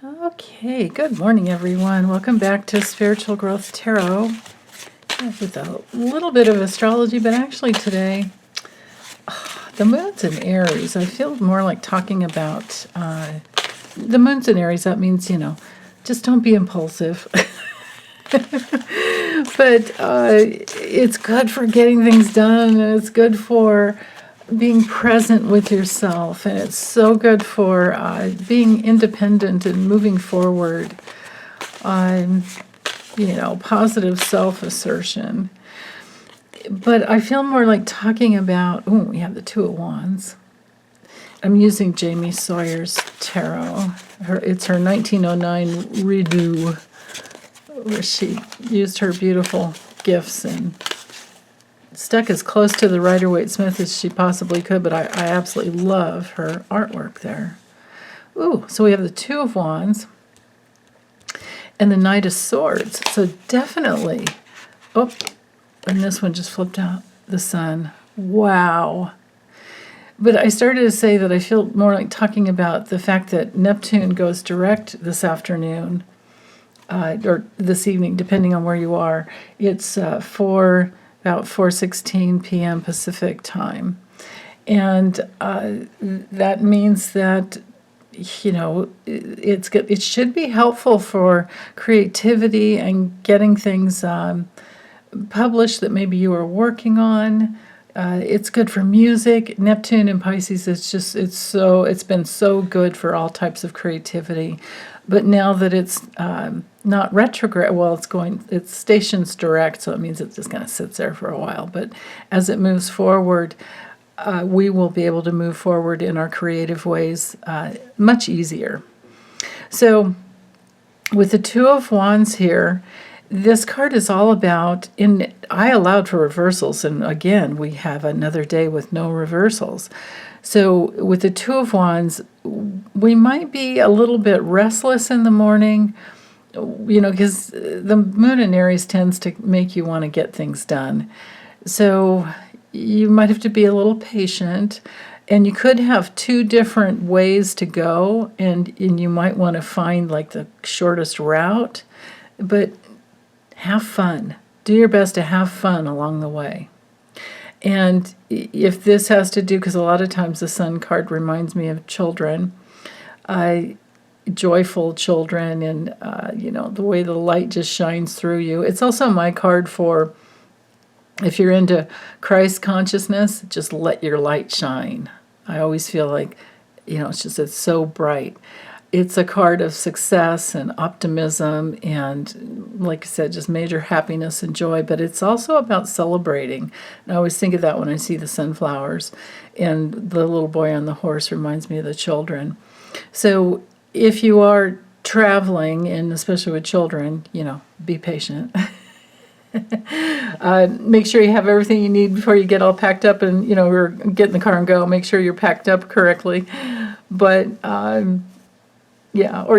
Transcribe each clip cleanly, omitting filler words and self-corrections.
Okay, good morning, everyone. Welcome back to Spiritual Growth Tarot with a little bit of astrology, but actually today, the moon's in Aries. I feel more like talking about the moon's in Aries. That means, just don't be impulsive. But it's good for getting things done, and it's good for being present with yourself, and it's so good for being independent and moving forward. Positive self-assertion. But I feel more like talking about, we have the Two of Wands. I'm using Jamie Sawyer's tarot. It's her 1909 redo, where she used her beautiful gifts and stuck as close to the Rider-Waite-Smith as she possibly could, but I absolutely love her artwork there. Ooh, so we have the Two of Wands and the Knight of Swords. So definitely, and this one just flipped out, the Sun. Wow. But I started to say that I feel more like talking about the fact that Neptune goes direct this afternoon, or this evening, depending on where you are. It's about 4:16 p.m. Pacific time. And that means that, it should be helpful for creativity and getting things published that maybe you are working on. It's good for music. Neptune in Pisces, it's been so good for all types of creativity. But now that it's not retrograde, it's stations direct, so it means it just kind of sits there for a while. But as it moves forward, we will be able to move forward in our creative ways much easier. So with the Two of Wands here, this card is all about, I allowed for reversals, and again, we have another day with no reversals. So with the Two of Wands, we might be a little bit restless in the morning, because the moon in Aries tends to make you want to get things done. So you might have to be a little patient, and you could have two different ways to go, and you might want to find like the shortest route, but have fun. Do your best to have fun along the way. And if this has to do, because a lot of times the Sun card reminds me of children, joyful children, and the way the light just shines through you. It's also my card for, if you're into Christ consciousness, just let your light shine. I always feel like, it's so bright. It's a card of success and optimism and, like I said, just major happiness and joy, but it's also about celebrating. And I always think of that when I see the sunflowers, and the little boy on the horse reminds me of the children. So if you are traveling, and especially with children, be patient. Make sure you have everything you need before you get all packed up and, or get in the car and go. Make sure you're packed up correctly. But, or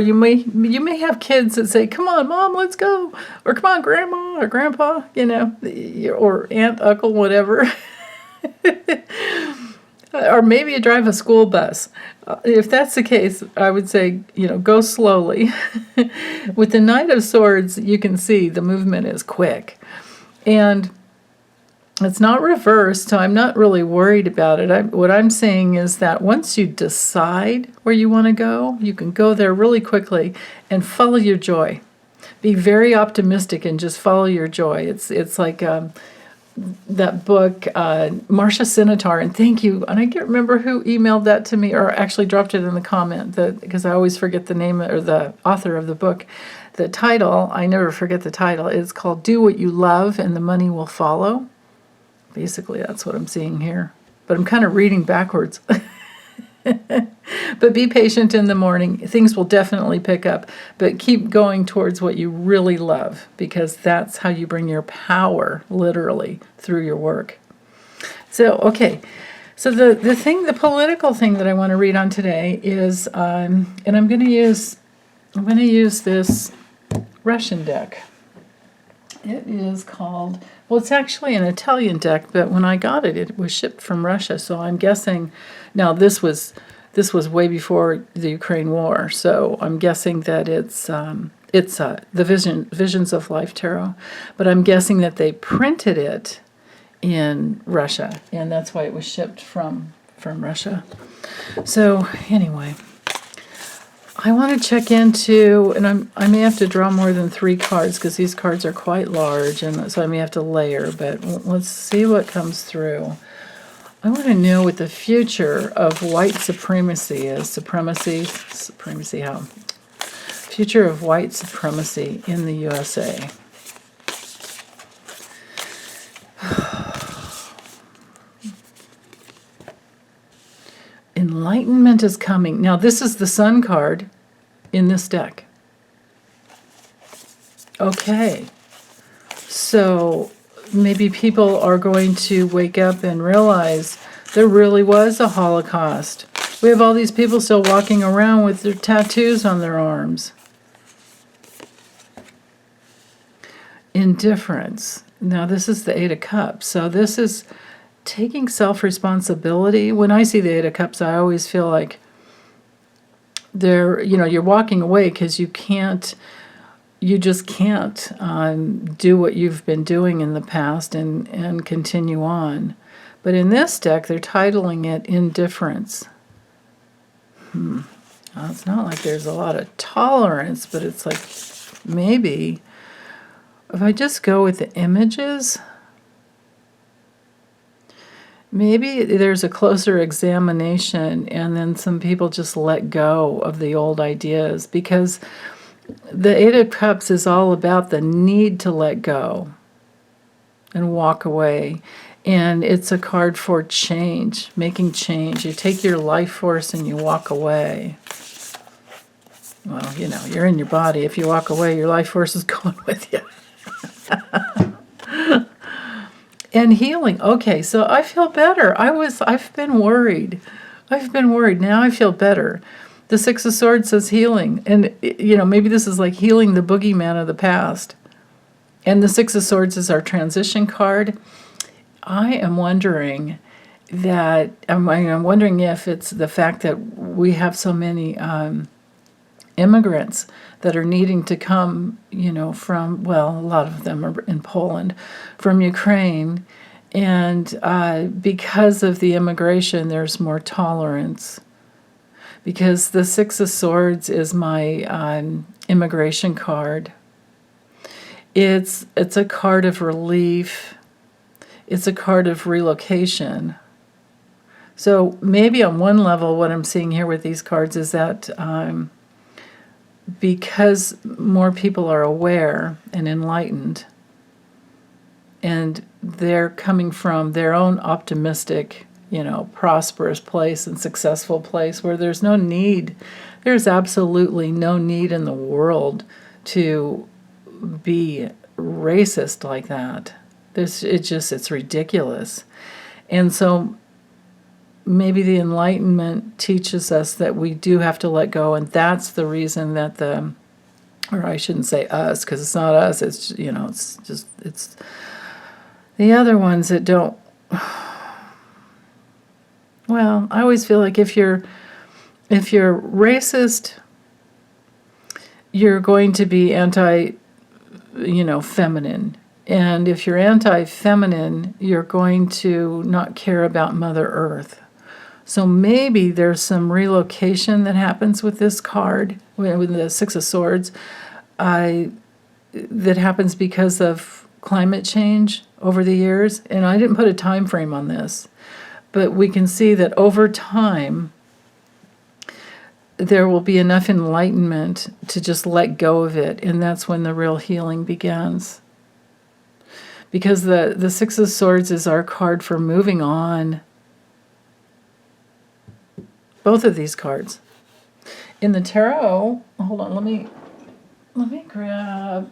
you may have kids that say, "Come on, Mom, let's go," or "Come on, Grandma or Grandpa," or aunt, uncle, whatever. Or maybe you drive a school bus. If that's the case, I would say, go slowly. With the Knight of Swords, you can see the movement is quick. And it's not reversed, so I'm not really worried about it. What I'm saying is that once you decide where you want to go, you can go there really quickly and follow your joy. Be very optimistic and just follow your joy. It's like that book, Marcia Sinitar, and thank you. And I can't remember who emailed that to me, or actually dropped it in the comment, because I always forget the name or the author of the book. The title, I never forget the title. It's called "Do What You Love and the Money Will Follow." Basically, that's what I'm seeing here. But I'm kind of reading backwards. But be patient in the morning. Things will definitely pick up. But keep going towards what you really love, because that's how you bring your power, literally, through your work. So, okay. So the political thing that I want to read on today is, and I'm going to use this Russian deck. It is called, it's actually an Italian deck, but when I got it, it was shipped from Russia. So I'm guessing, now this was this was way before the Ukraine war, so I'm guessing that it's the Visions of Life Tarot, but I'm guessing that they printed it in Russia, and that's why it was shipped from Russia. So anyway, I want to check into, and I may have to draw more than 3 cards because these cards are quite large, and so I may have to layer, but let's see what comes through. I want to know what the future of white supremacy is. Supremacy, how? Future of white supremacy in the USA. Enlightenment is coming. Now, this is the Sun card in this deck. Okay. So maybe people are going to wake up and realize there really was a Holocaust. We have all these people still walking around with their tattoos on their arms. Indifference. Now, this is the 8 of Cups. So this is taking self-responsibility. When I see the 8 of Cups, I always feel like you're walking away because you just can't do what you've been doing in the past and continue on. But in this deck, they're titling it Indifference. Well, it's not like there's a lot of tolerance, but it's like maybe if I just go with the images, maybe there's a closer examination and then some people just let go of the old ideas, because the 8 of Cups is all about the need to let go and walk away. And it's a card for change, making change. You take your life force and you walk away. Well, you're in your body. If you walk away, your life force is going with you. And healing. Okay, so I feel better. I've been worried. Now I feel better. The 6 of Swords says healing. And, maybe this is like healing the boogeyman of the past. And the 6 of Swords is our transition card. I am wondering I'm wondering if it's the fact that we have so many immigrants that are needing to come, from, well, a lot of them are in Poland, from Ukraine. And because of the immigration, there's more tolerance. Because the 6 of Swords is my immigration card. It's a card of relief. It's a card of relocation. So maybe on one level, what I'm seeing here with these cards is that because more people are aware and enlightened, and they're coming from their own optimistic, prosperous place and successful place where there's absolutely no need in the world to be racist like that. It's ridiculous. And so maybe the Enlightenment teaches us that we do have to let go, and that's the reason that or I shouldn't say us, because it's not us, it's it's the other ones that don't. Well, I always feel like if you're racist, you're going to be feminine. And if you're anti-feminine, you're going to not care about Mother Earth. So maybe there's some relocation that happens with this card, with the 6 of Swords, that happens because of climate change over the years. And I didn't put a time frame on this, but we can see that over time, there will be enough enlightenment to just let go of it, and that's when the real healing begins. Because the 6 of Swords is our card for moving on. Both of these cards. In the tarot, hold on, let me grab,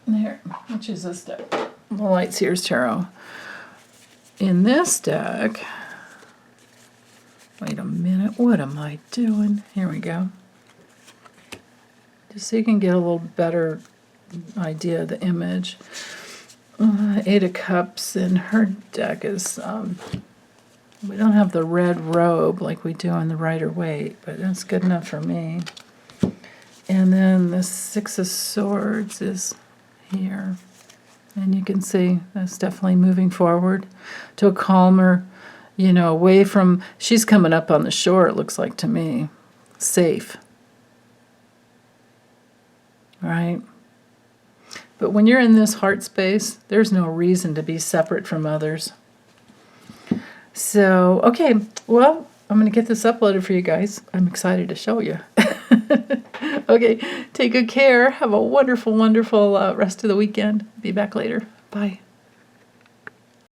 there, which is this deck? The Lightseer's Tarot. In this deck, wait a minute, what am I doing? Here we go. Just so you can get a little better idea of the image. 8 of Cups, and her deck is We don't have the red robe like we do on the Rider-Waite, but that's good enough for me. And then the Six of Swords is here. And you can see that's definitely moving forward to a calmer, away from, she's coming up on the shore, it looks like to me. Safe. Right? But when you're in this heart space, there's no reason to be separate from others. So, okay, well, I'm going to get this uploaded for you guys. I'm excited to show you. Okay, take good care. Have a wonderful, wonderful rest of the weekend. Be back later. Bye.